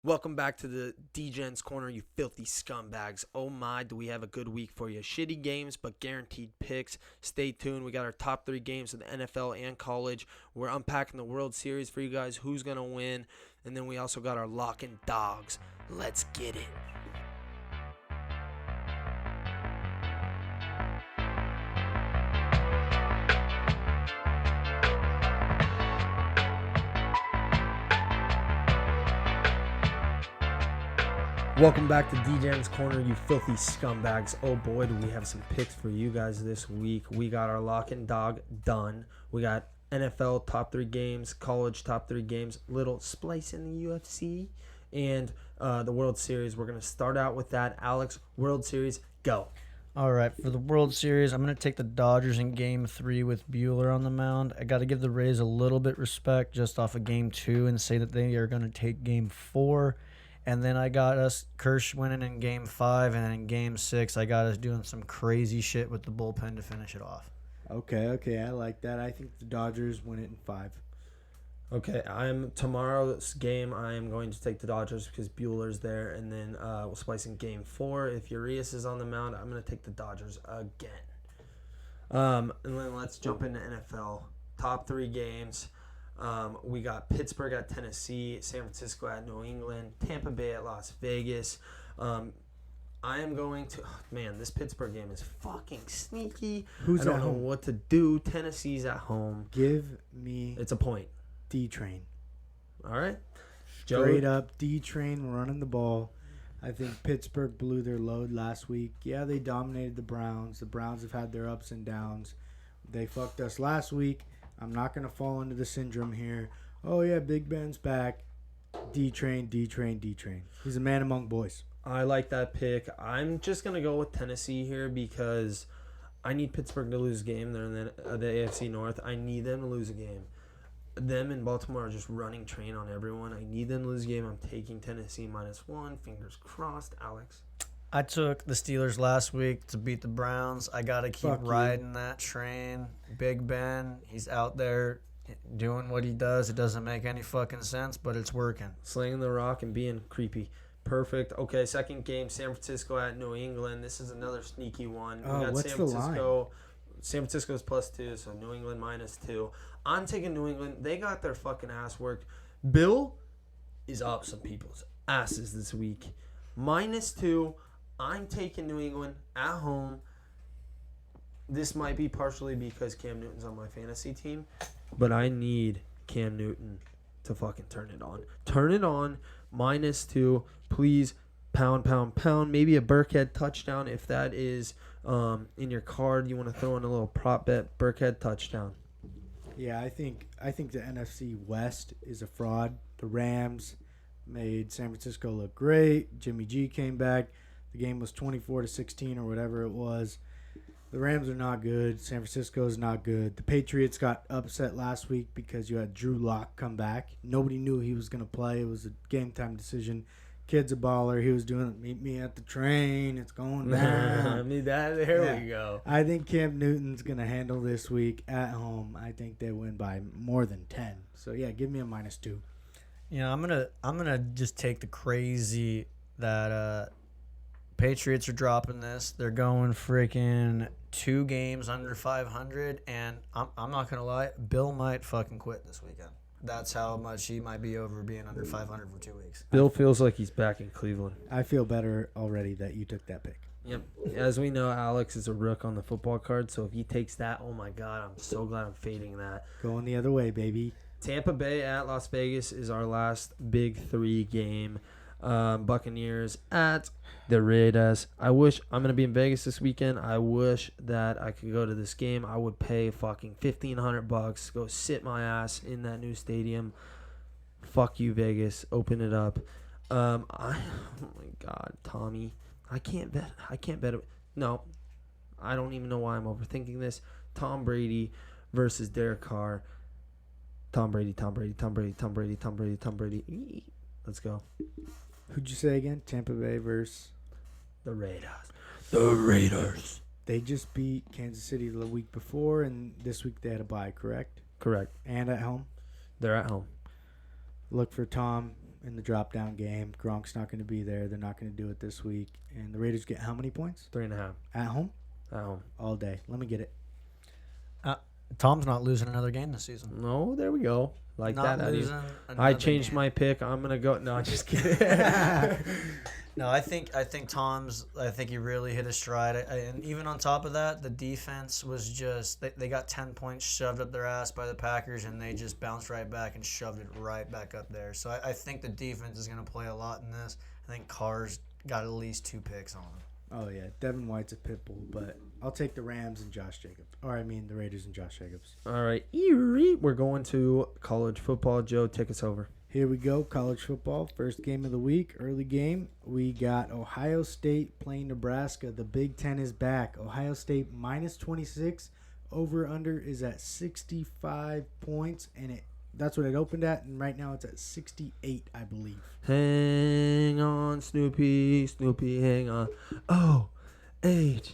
Welcome back to the Degen's Corner, you filthy scumbags. Oh my, do we have a good week for you. Shitty games, but guaranteed picks. Stay tuned. We got our top 3 games of the NFL and college. We're unpacking the World Series for you guys, who's going to win. And then we also got our lock and dogs. Let's get it. Welcome back to Degen's Corner, you filthy scumbags. Oh boy, do we have some picks for you guys this week. We got our lock and dog done. We got NFL top 3 games, college top 3 games, little splice in the UFC, and the World Series. We're going to start out with that. Alex, World Series, go. All right, for the World Series, I'm going to take the Dodgers in Game 3 with Buehler on the mound. I got to give the Rays a little bit respect just off of Game 2 and say that they are going to take Game 4. And then I got us Kersh winning in Game 5, and then in Game 6, I got us doing some crazy shit with the bullpen to finish it off. Okay, I like that. I think the Dodgers win it in 5. Okay, tomorrow's game, I am going to take the Dodgers because Buehler's there, and then we'll splice in Game 4. If Urias is on the mound, I'm going to take the Dodgers again. And then let's jump into NFL. Top 3 games. We got Pittsburgh at Tennessee, San Francisco at New England, Tampa Bay at Las Vegas. I am going to... man, this Pittsburgh game is fucking sneaky. Who's I don't at know home? what to do. Tennessee's at home. Give me It's a point. D-Train. All right. Straight up D-Train running the ball. I think Pittsburgh blew their load last week. Yeah, they dominated the Browns. The Browns have had their ups and downs. They fucked us last week. I'm not going to fall into the syndrome here. Oh, yeah, Big Ben's back. D-Train. He's a man among boys. I like that pick. I'm just going to go with Tennessee here because I need Pittsburgh to lose a game. They're in the AFC North. I need them to lose a game. Them and Baltimore are just running train on everyone. I need them to lose a game. I'm taking Tennessee -1. Fingers crossed, Alex. I took the Steelers last week to beat the Browns. I got to keep Fuck you. riding that train. Big Ben, he's out there doing what he does. It doesn't make any fucking sense, but it's working. Slinging the rock and being creepy. Perfect. Okay, second game, San Francisco at New England. This is another sneaky one. We got what's San the Francisco. line? San Francisco's +2, so New England -2. I'm taking New England. They got their fucking ass worked. Bill is up some people's asses this week. -2. I'm taking New England at home. This might be partially because Cam Newton's on my fantasy team, but I need Cam Newton to fucking turn it on. Turn it on. -2. Please, pound. Maybe a Burkhead touchdown if that is in your card. You want to throw in a little prop bet. Burkhead touchdown. Yeah, I think the NFC West is a fraud. The Rams made San Francisco look great. Jimmy G came back. The game was 24-16 or whatever it was. The Rams are not good. San Francisco is not good. The Patriots got upset last week because you had Drew Lock come back. Nobody knew he was going to play. It was a game-time decision. Kid's a baller. He was doing it. Meet me at the train. It's going down. There we go. I think Cam Newton's going to handle this week at home. I think they win by more than 10. So, yeah, give me a -2. You know, I'm gonna just take the crazy that Patriots are dropping this. They're going freaking 2 games under 500, and I'm not gonna lie, Bill might fucking quit this weekend. That's how much he might be over being under 500 for 2 weeks. Bill feels like he's back in Cleveland. I feel better already that you took that pick. Yep. As we know, Alex is a rook on the football card, so if he takes that, oh my God, I'm so glad I'm fading that. Going the other way, baby. Tampa Bay at Las Vegas is our last big 3 game. Buccaneers at the Raiders. I'm going to be in Vegas this weekend. I wish that I could go to this game. I would pay fucking $1,500 to go sit my ass in that new stadium. Fuck you, Vegas. Open it up. Oh my God, Tommy. I can't bet it. No, I don't even know why I'm overthinking this. Tom Brady versus Derek Carr. Tom Brady. Let's go. Who'd you say again? Tampa Bay versus The Raiders. They just beat Kansas City the week before, and this week they had a bye, correct? Correct. And at home. They're at home. Look for Tom in the drop-down game. Gronk's not going to be there. They're not going to do it this week. And the Raiders get how many points? 3.5 At home? at home. All day. Let me get it. Tom's not losing another game this season. No, there we go. Like Not that. losing I another changed game. my pick. I'm gonna go. No, I'm just kidding. No, I think Tom's. I think he really hit his stride. And even on top of that, the defense was just. They got 10 points shoved up their ass by the Packers, and they just bounced right back and shoved it right back up there. So I think the defense is going to play a lot in this. I think Carr's got at least 2 picks on him. Oh, yeah. Devin White's a pit bull, but I'll take the Rams and Josh Jacobs. Or, I mean, the Raiders and Josh Jacobs. All right, we're going to college football. Joe, take us over. Here we go, college football. First game of the week, early game. We got Ohio State playing Nebraska. The Big Ten is back. Ohio State minus 26. Over-under is at 65 points, and that's what it opened at, and right now it's at 68, I believe. Hang on, Snoopy, hang on. O-H-I-O,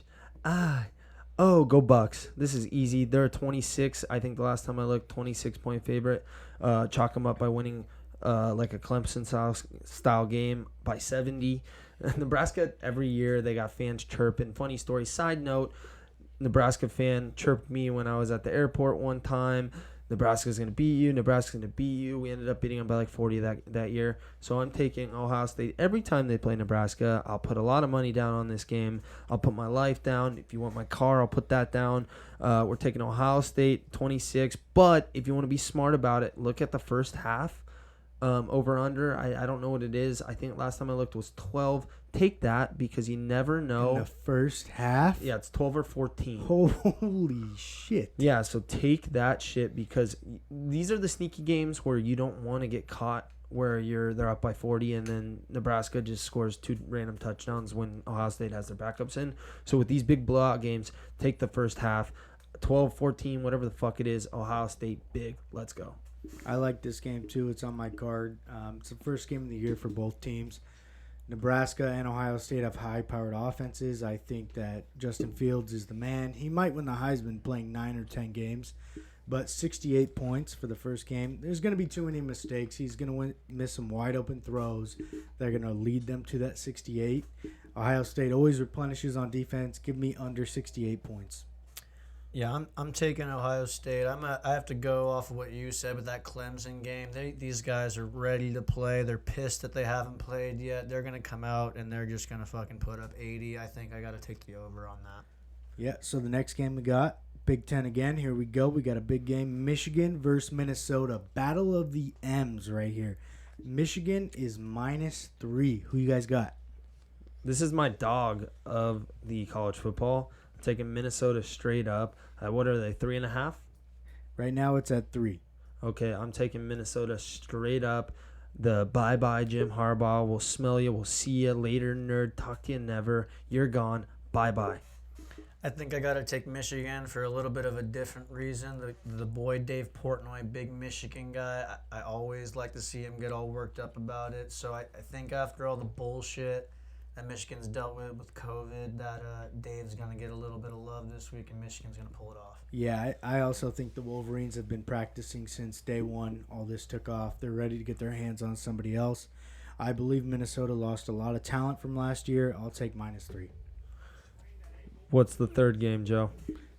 go Bucks. This is easy. They're a 26. I think the last time I looked, 26-point favorite. Chalk them up by winning like a Clemson-style game by 70. Nebraska, every year, they got fans chirping. Funny story. Side note, Nebraska fan chirped me when I was at the airport one time. Nebraska's going to beat you. Nebraska's going to beat you. We ended up beating them by like 40 that year. So I'm taking Ohio State. Every time they play Nebraska, I'll put a lot of money down on this game. I'll put my life down. If you want my car, I'll put that down. We're taking Ohio State 26. But if you want to be smart about it, look at the first half. Over under, I don't know what it is. I think last time I looked was 12. Take that because you never know. In the first half? Yeah, it's 12 or 14. Holy shit. Yeah, so take that shit because these are the sneaky games where you don't want to get caught where they're up by 40 and then Nebraska just scores 2 random touchdowns when Ohio State has their backups in. So with these big blowout games, take the first half, 12, 14, whatever the fuck it is, Ohio State big. Let's go. I like this game too. It's on my card. It's the first game of the year for both teams. Nebraska and Ohio State have high-powered offenses. I think that Justin Fields is the man. He might win the Heisman playing 9 or 10 games, but 68 points for the first game. There's going to be too many mistakes. He's going to miss some wide-open throws that are going to lead them to that 68. Ohio State always replenishes on defense. Give me under 68 points. Yeah, I'm taking Ohio State. I have to go off of what you said with that Clemson game. These guys are ready to play. They're pissed that they haven't played yet. They're going to come out, and they're just going to fucking put up 80. I think I got to take the over on that. Yeah, so the next game we got, Big Ten again. Here we go. We got a big game. Michigan versus Minnesota. Battle of the M's right here. Michigan is -3. Who you guys got? This is my dog of the college football. I'm taking Minnesota straight up. What are they, 3.5? Right now it's at 3. Okay, I'm taking Minnesota straight up. The bye-bye Jim Harbaugh. We'll smell you. We'll see you later, nerd. Talk to you never. You're gone. Bye-bye. I think I got to take Michigan for a little bit of a different reason. The boy Dave Portnoy, big Michigan guy, I always like to see him get all worked up about it. So I think after all the bullshit that Michigan's dealt with COVID, that Dave's going to get a little bit of love this week, and Michigan's going to pull it off. Yeah, I also think the Wolverines have been practicing since day one. All this took off. They're ready to get their hands on somebody else. I believe Minnesota lost a lot of talent from last year. I'll take -3. What's the third game, Joe?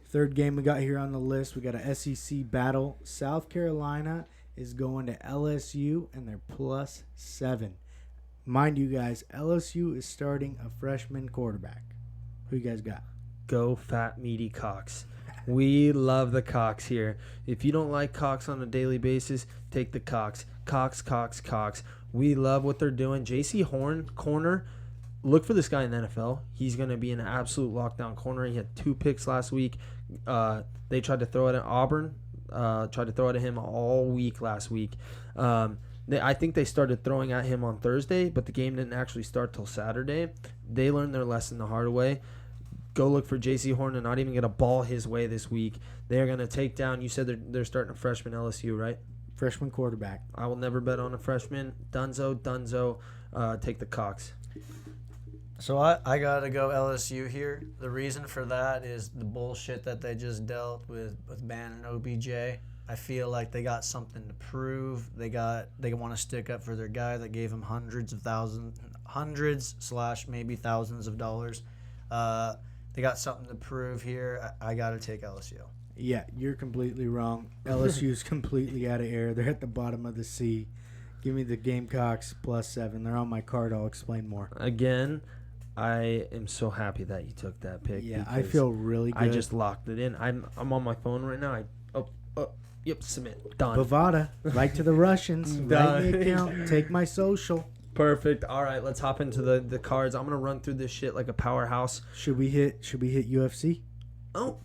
Third game we got here on the list, we got a SEC battle. South Carolina is going to LSU, and they're +7. Mind you guys, LSU is starting a freshman quarterback. Who you guys got? Go fat, meaty Cox. We love the Cox here. If you don't like Cox on a daily basis, take the Cox. Cox. We love what they're doing. J.C. Horn, corner. Look for this guy in the NFL. He's going to be an absolute lockdown corner. He had 2 picks last week. They tried to throw it at Auburn. Tried to throw it at him all week last week. I think they started throwing at him on Thursday, but the game didn't actually start till Saturday. They learned their lesson the hard way. Go look for J.C. Horn and not even get a ball his way this week. They're going to take down, you said they're starting a freshman LSU, right? Freshman quarterback. I will never bet on a freshman. Dunzo. Take the Cox. So I got to go LSU here. The reason for that is the bullshit that they just dealt with banning OBJ. I feel like they got something to prove. They want to stick up for their guy that gave them hundreds / maybe thousands of dollars. They got something to prove here. I got to take LSU. Yeah, you're completely wrong. LSU's completely out of air. They're at the bottom of the sea. Give me the Gamecocks +7. They're on my card. I'll explain more. Again, I am so happy that you took that pick. Yeah, I feel really good. I just locked it in. I'm on my phone right now. Yep, submit. Done. Bovada, right to the Russians. Write me account. Take my social. Perfect. All right, let's hop into the cards. I'm gonna run through this shit like a powerhouse. Should we hit UFC? Oh,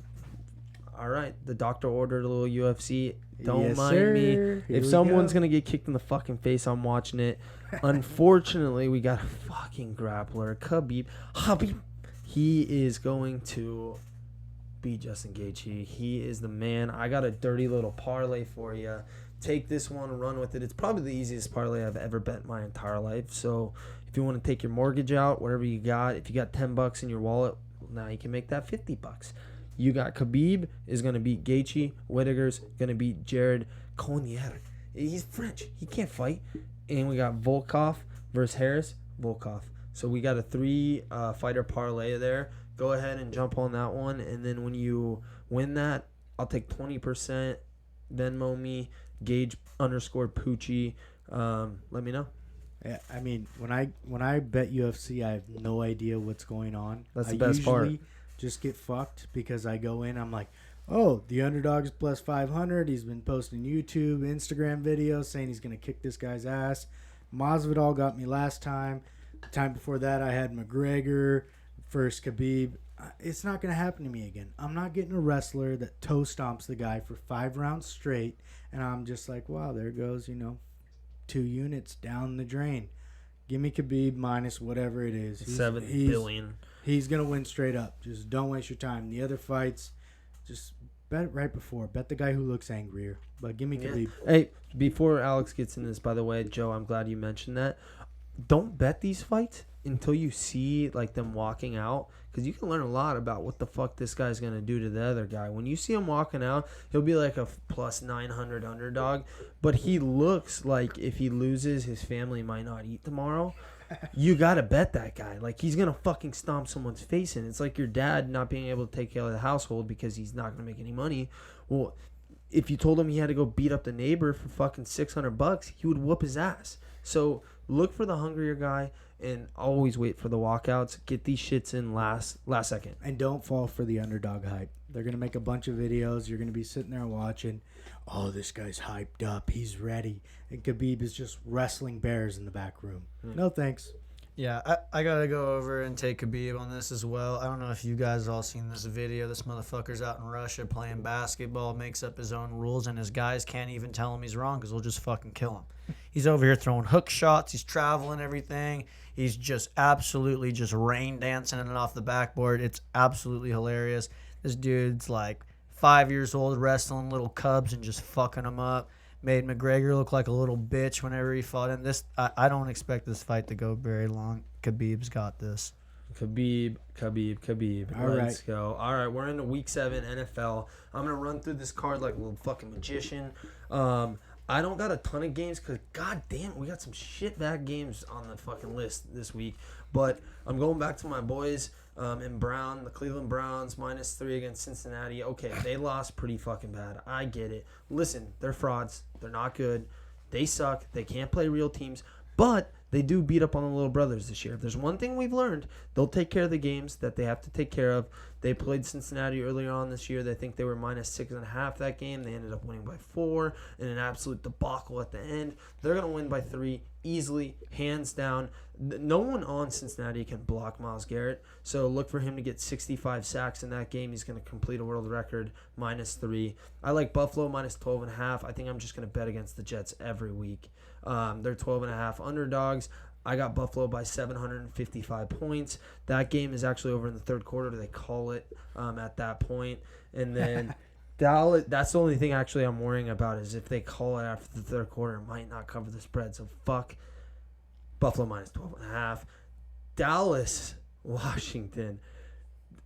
all right. The doctor ordered a little UFC. Don't Yes, mind sir. me. Here If we someone's go. gonna get kicked in the fucking face, I'm watching it. Unfortunately, we got a fucking grappler, Habib. He is going to beat Justin Gaethje. He is the man. I got a dirty little parlay for you. Take this one and run with it. It's probably the easiest parlay I've ever bet my entire life. So if you want to take your mortgage out, whatever you got, if you got $10 in your wallet, now you can make that $50. You got Khabib is going to beat Gaethje. Whittaker's going to beat Jared Cannonier. He's French. He can't fight. And we got Volkov versus Harris. Volkov. So we got a 3-fighter parlay there. Go ahead and jump on that one. And then when you win that, I'll take 20%. Venmo me. Gage_Poochie. Let me know. Yeah, I mean, when I bet UFC, I have no idea what's going on. That's the best part. I usually just get fucked because I go in, I'm like, oh, the underdog's +500. He's been posting YouTube, Instagram videos saying he's going to kick this guy's ass. Masvidal got me last time. The time before that, I had McGregor, first Khabib. It's not going to happen to me again. I'm not getting a wrestler that toe stomps the guy for 5 rounds straight, and I'm just like, wow, there goes, 2 units down the drain. Give me Khabib minus whatever it is. $7 billion. He's going to win straight up. Just don't waste your time. The other fights, just bet it right before. Bet the guy who looks angrier. But give me Khabib. Hey, before Alex gets in this, by the way, Joe, I'm glad you mentioned that. Don't bet these fights until you see like them walking out, because you can learn a lot about what the fuck this guy's gonna do to the other guy. When you see him walking out, he'll be like a +900 underdog, but he looks like if he loses, his family might not eat tomorrow. You gotta bet that guy. Like, he's gonna fucking stomp someone's face in. It's like your dad not being able to take care of the household because he's not gonna make any money. Well, if you told him he had to go beat up the neighbor for fucking $600, he would whoop his ass. So look for the hungrier guy and always wait for the walkouts. Get these shits in last second. And don't fall for the underdog hype. They're going to make a bunch of videos. You're going to be sitting there watching. Oh, this guy's hyped up. He's ready. And Khabib is just wrestling bears in the back room. No thanks. Yeah, I got to go over and take Khabib on this as well. I don't know if you guys all seen this video. This motherfucker's out in Russia playing basketball, makes up his own rules, and his guys can't even tell him he's wrong because they'll just fucking kill him. He's over here throwing hook shots. He's traveling everything. He's just absolutely just rain dancing it off the backboard. It's absolutely hilarious. This dude's like 5 years old wrestling little cubs and just fucking them up. Made McGregor look like a little bitch whenever he fought him. I don't expect this fight to go very long. Khabib's got this. Khabib. All Let's go. All right, we're into week 7 NFL. I'm going to run through this card like a little fucking magician. I don't got a ton of games because, god damn it, we got some shitbag games on the fucking list this week. But I'm going back to my boys in Brown, the Cleveland Browns, -3 against Cincinnati. Okay, they lost pretty fucking bad. I get it. Listen, they're frauds. They're not good. They suck. They can't play real teams. But they do beat up on the little brothers this year. If there's one thing we've learned, they'll take care of the games that they have to take care of. They played Cincinnati earlier on this year. They think they were -6.5 that game. They ended up winning by 4 in an absolute debacle at the end. They're going to win by 3 easily, hands down. No one on Cincinnati can block Myles Garrett, so look for him to get 65 sacks in that game. He's going to complete a world record, -3. I like Buffalo -12.5. I think I'm just going to bet against the Jets every week. They're 12.5 underdogs. I got Buffalo by 755 points. That game is actually over in the third quarter. They call it at that point. And then Dallas, that's the only thing actually I'm worrying about is if they call it after the third quarter, it might not cover the spread. So fuck Buffalo -12.5. Dallas, Washington.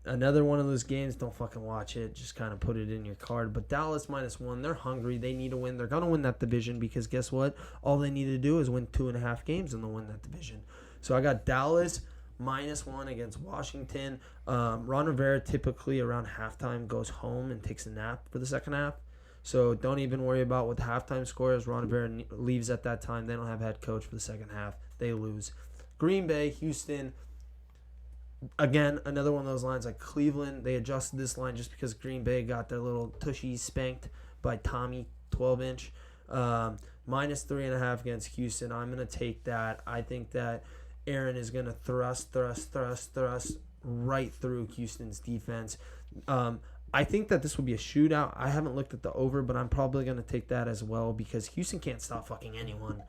Another one of those games, don't fucking watch it. Just kind of put it in your card. But Dallas -1, they're hungry. They need to win. They're going to win that division because guess what? All they need to do is win 2.5 games and they'll win that division. So I got Dallas -1 against Washington. Ron Rivera typically around halftime goes home and takes a nap for the second half. So don't even worry about what the halftime score is. Ron Rivera leaves at that time. They don't have head coach for the second half. They lose. Green Bay, Houston. Again, another one of those lines like Cleveland. They adjusted this line just because Green Bay got their little tushies spanked by Tommy 12-inch. -3.5 against Houston. I'm going to take that. I think that Aaron is going to thrust right through Houston's defense. I think that this will be a shootout. I haven't looked at the over, but I'm probably going to take that as well because Houston can't stop fucking anyone.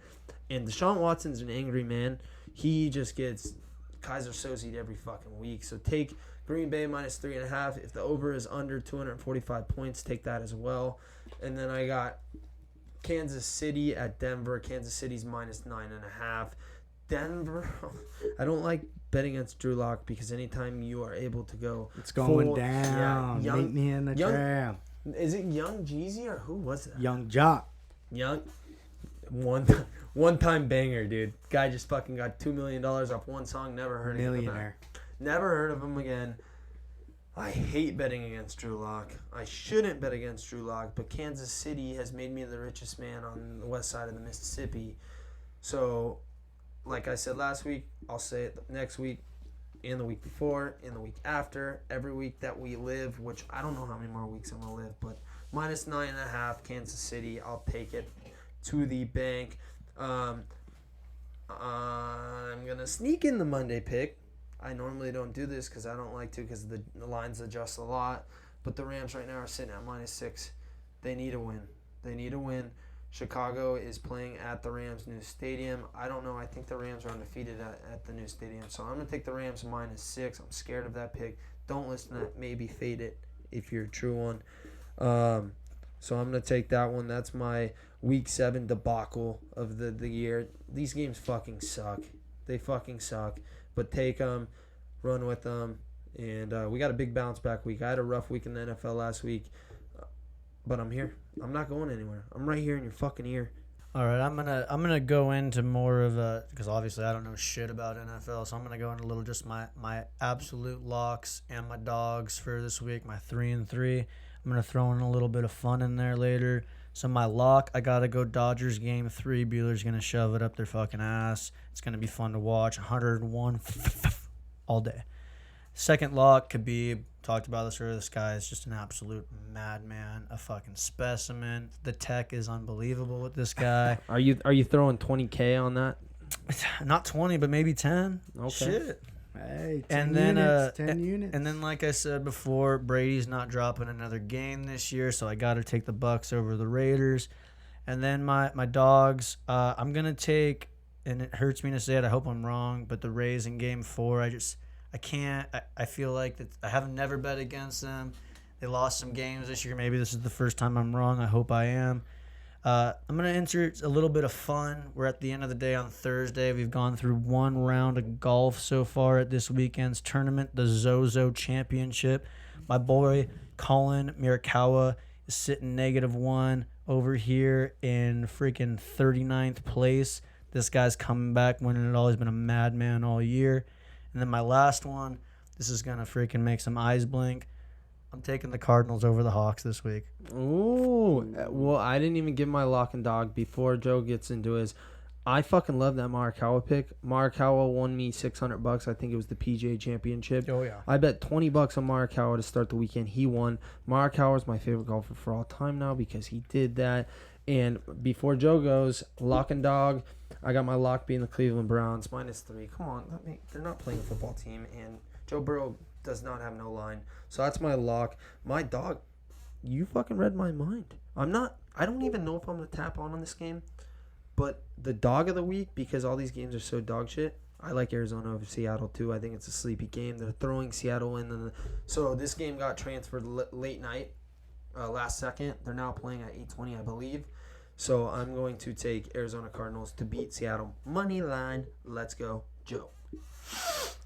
And Deshaun Watson's an angry man. He just gets Kaiser Soze'd every fucking week. So take Green Bay -3.5. If the over is under 245 points, take that as well. And then I got Kansas City at Denver. Kansas City's -9.5. Denver, I don't like betting against Drew Lock because anytime you are able to go, It's going down. Yeah, Meet me in the tram. Is it Young Jeezy or who was that? Young Jock. Young, one time banger, dude. Guy just fucking got $2 million off one song. Never heard of him. Millionaire. Never heard of him again. I hate betting against Drew Lock. I shouldn't bet against Drew Lock, but Kansas City has made me the richest man on the west side of the Mississippi. So, like I said last week, I'll say it next week, and the week before, and the week after, every week that we live, which I don't know how many more weeks I'm going to live, but -9.5, Kansas City, I'll take it to the bank. I'm going to sneak in the Monday pick. I normally don't do this because I don't like to because the lines adjust a lot, but the Rams right now are sitting at -6. They need a win. Chicago is playing at the Rams' new stadium. I don't know. I think the Rams are undefeated at the new stadium. So I'm going to take the Rams -6. I'm scared of that pick. Don't listen to that. Maybe fade it if you're a true one. So I'm going to take that one. That's my Week 7 debacle of the year. These games fucking suck. They fucking suck. But take them. Run with them. And we got a big bounce back week. I had a rough week in the NFL last week. But I'm here. I'm not going anywhere. I'm right here in your fucking ear. All right, I'm gonna go into more of a because obviously I don't know shit about NFL, so I'm gonna go into a little just my absolute locks and my dogs for this week. My 3 and 3. I'm gonna throw in a little bit of fun in there later. So my lock, I gotta go Dodgers game 3. Bueller's gonna shove it up their fucking ass. It's gonna be fun to watch. 101 all day. Second lock could be, talked about this earlier, this guy is just an absolute madman, a fucking specimen. The tech is unbelievable with this guy. Are you throwing 20K on that? Not 20, but maybe 10. Okay. Shit. Hey, 10 And then, units, 10 units. And then, like I said before, Brady's not dropping another game this year, so I got to take the Bucks over the Raiders. And then my dogs, I'm going to take, and it hurts me to say it, I hope I'm wrong, but the Rays in game 4, I can't. I feel like that I have never bet against them. They lost some games this year. Maybe this is the first time I'm wrong. I hope I am. I'm going to insert a little bit of fun. We're at the end of the day on Thursday. We've gone through one round of golf so far at this weekend's tournament, the Zozo Championship. My boy Colin Mirakawa is sitting -1 over here in freaking 39th place. This guy's coming back, winning it all. He's been a madman all year. And then my last one, this is going to freaking make some eyes blink. I'm taking the Cardinals over the Hawks this week. Ooh. Well, I didn't even give my lock and dog before Joe gets into his. I fucking love that Morikawa pick. Morikawa won me $600. I think it was the PGA Championship. Oh, yeah. I bet $20 on Morikawa to start the weekend. He won. Morikawa is my favorite golfer for all time now because he did that. And before Joe goes, lock and dog, I got my lock being the Cleveland Browns, -3. Come on, they're not playing a football team, and Joe Burrow does not have no line. So that's my lock. My dog, you fucking read my mind. I don't even know if I'm going to tap on this game, but the dog of the week, because all these games are so dog shit, I like Arizona over Seattle too. I think it's a sleepy game. They're throwing Seattle in. So this game got transferred late night. Last second. They're now playing at 8:20, I believe. So I'm going to take Arizona Cardinals to beat Seattle. Money line. Let's go, Joe.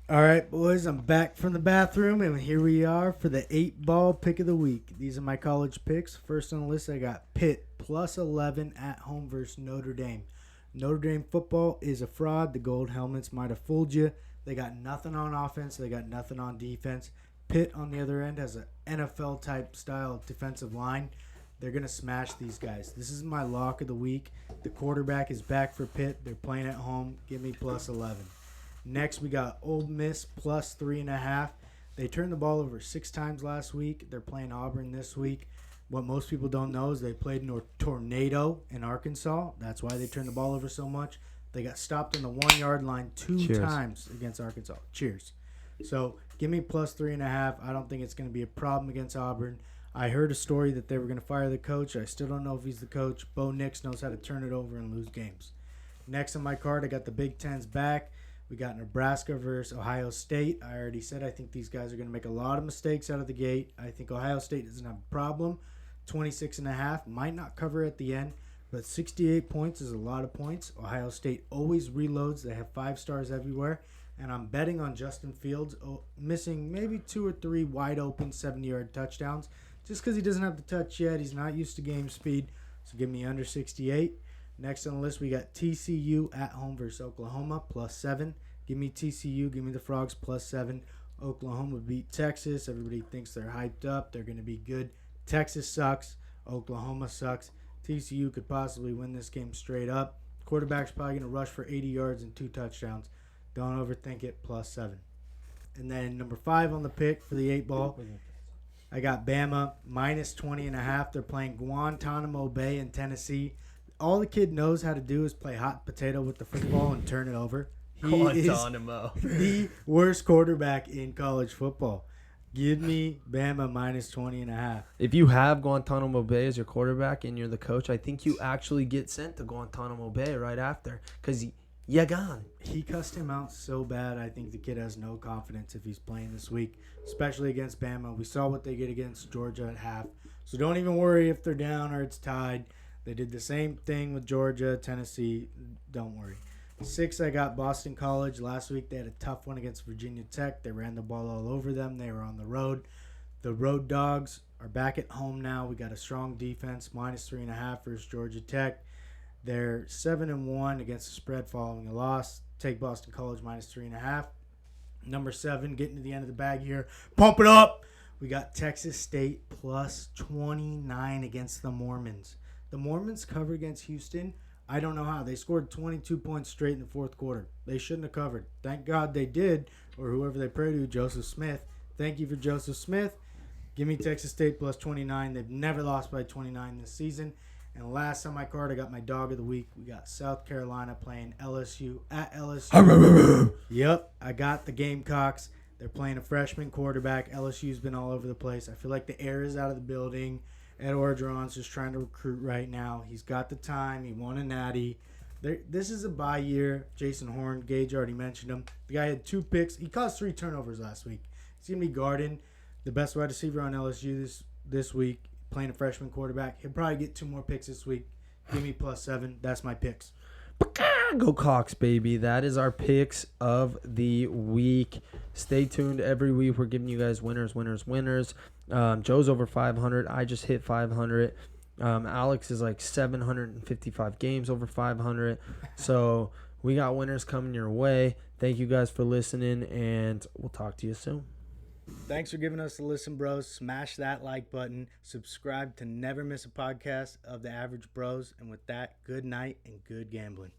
All right, boys, I'm back from the bathroom, and here we are for the 8-ball pick of the week. These are my college picks. First on the list, I got Pitt plus 11 at home versus Notre Dame. Notre Dame football is a fraud. The gold helmets might have fooled you. They got nothing on offense. They got nothing on defense. Pitt, on the other end, has an NFL-type style defensive line. They're going to smash these guys. This is my lock of the week. The quarterback is back for Pitt. They're playing at home. Give me plus 11. Next, we got Ole Miss plus 3.5. They turned the ball over 6 times last week. They're playing Auburn this week. What most people don't know is they played Tornado in Arkansas. That's why they turned the ball over so much. They got stopped on the 1-yard line 2 times against Arkansas. Cheers. So give me plus 3.5. I don't think it's going to be a problem against Auburn. I heard a story that they were going to fire the coach. I still don't know if he's the coach. Bo Nix knows how to turn it over and lose games. Next on my card, I got the Big Ten's back. We got Nebraska versus Ohio State. I already said I think these guys are going to make a lot of mistakes out of the gate. I think Ohio State doesn't have a problem. 26.5 might not cover at the end, but 68 points is a lot of points. Ohio State always reloads. They have 5 stars everywhere. And I'm betting on Justin Fields missing maybe 2 or 3 wide open 70-yard touchdowns. Just because he doesn't have the touch yet. He's not used to game speed. So give me under 68. Next on the list, we got TCU at home versus Oklahoma, plus 7. Give me TCU. Give me the Frogs, plus 7. Oklahoma beat Texas. Everybody thinks they're hyped up. They're going to be good. Texas sucks. Oklahoma sucks. TCU could possibly win this game straight up. Quarterback's probably going to rush for 80 yards and 2 touchdowns. Don't overthink it, plus 7. And then number 5 on the pick for the 8-ball, I got Bama, minus 20.5. They're playing Guantanamo Bay in Tennessee. All the kid knows how to do is play hot potato with the football and turn it over. He is the worst quarterback in college football. Give me Bama minus 20.5. If you have Guantanamo Bay as your quarterback and you're the coach, I think you actually get sent to Guantanamo Bay right after because you're gone. He cussed him out so bad, I think the kid has no confidence if he's playing this week, especially against Bama. We saw what they did against Georgia at half. So don't even worry if they're down or it's tied. They did the same thing with Georgia, Tennessee. Don't worry. 6, I got Boston College. Last week they had a tough one against Virginia Tech. They ran the ball all over them. They were on the road. The Road Dogs are back at home now. We got a strong defense, minus 3.5 versus Georgia Tech. They're 7-1 against the spread following a loss. Take Boston College minus 3.5. Number 7, getting to the end of the bag here. Pump it up. We got Texas State plus 29 against the Mormons. The Mormons cover against Houston. I don't know how. They scored 22 points straight in the 4th quarter. They shouldn't have covered. Thank God they did, or whoever they pray to, Joseph Smith. Thank you for Joseph Smith. Give me Texas State plus 29. They've never lost by 29 this season. And last on my card, I got my dog of the week. We got South Carolina playing LSU at LSU. Yep, I got the Gamecocks. They're playing a freshman quarterback. LSU's been all over the place. I feel like the air is out of the building. Ed Orgeron's just trying to recruit right now. He's got the time. He won a natty. This is a bye year. Jason Horn, Gage already mentioned him. The guy had 2 picks. He caused 3 turnovers last week. He's going to be guarding the best wide receiver on LSU this week, playing a freshman quarterback. He'll probably get 2 more picks this week. Give me plus 7. That's my picks. Go Cox, baby. That is our picks of the week. Stay tuned. Every week we're giving you guys winners. Joe's over 500. I just hit 500. Alex is like 755 games over 500. So we got winners coming your way. Thank you guys for listening, and we'll talk to you soon. Thanks for giving us a listen, bros. Smash that like button. Subscribe to never miss a podcast of the Average Bros. And with that, good night and good gambling.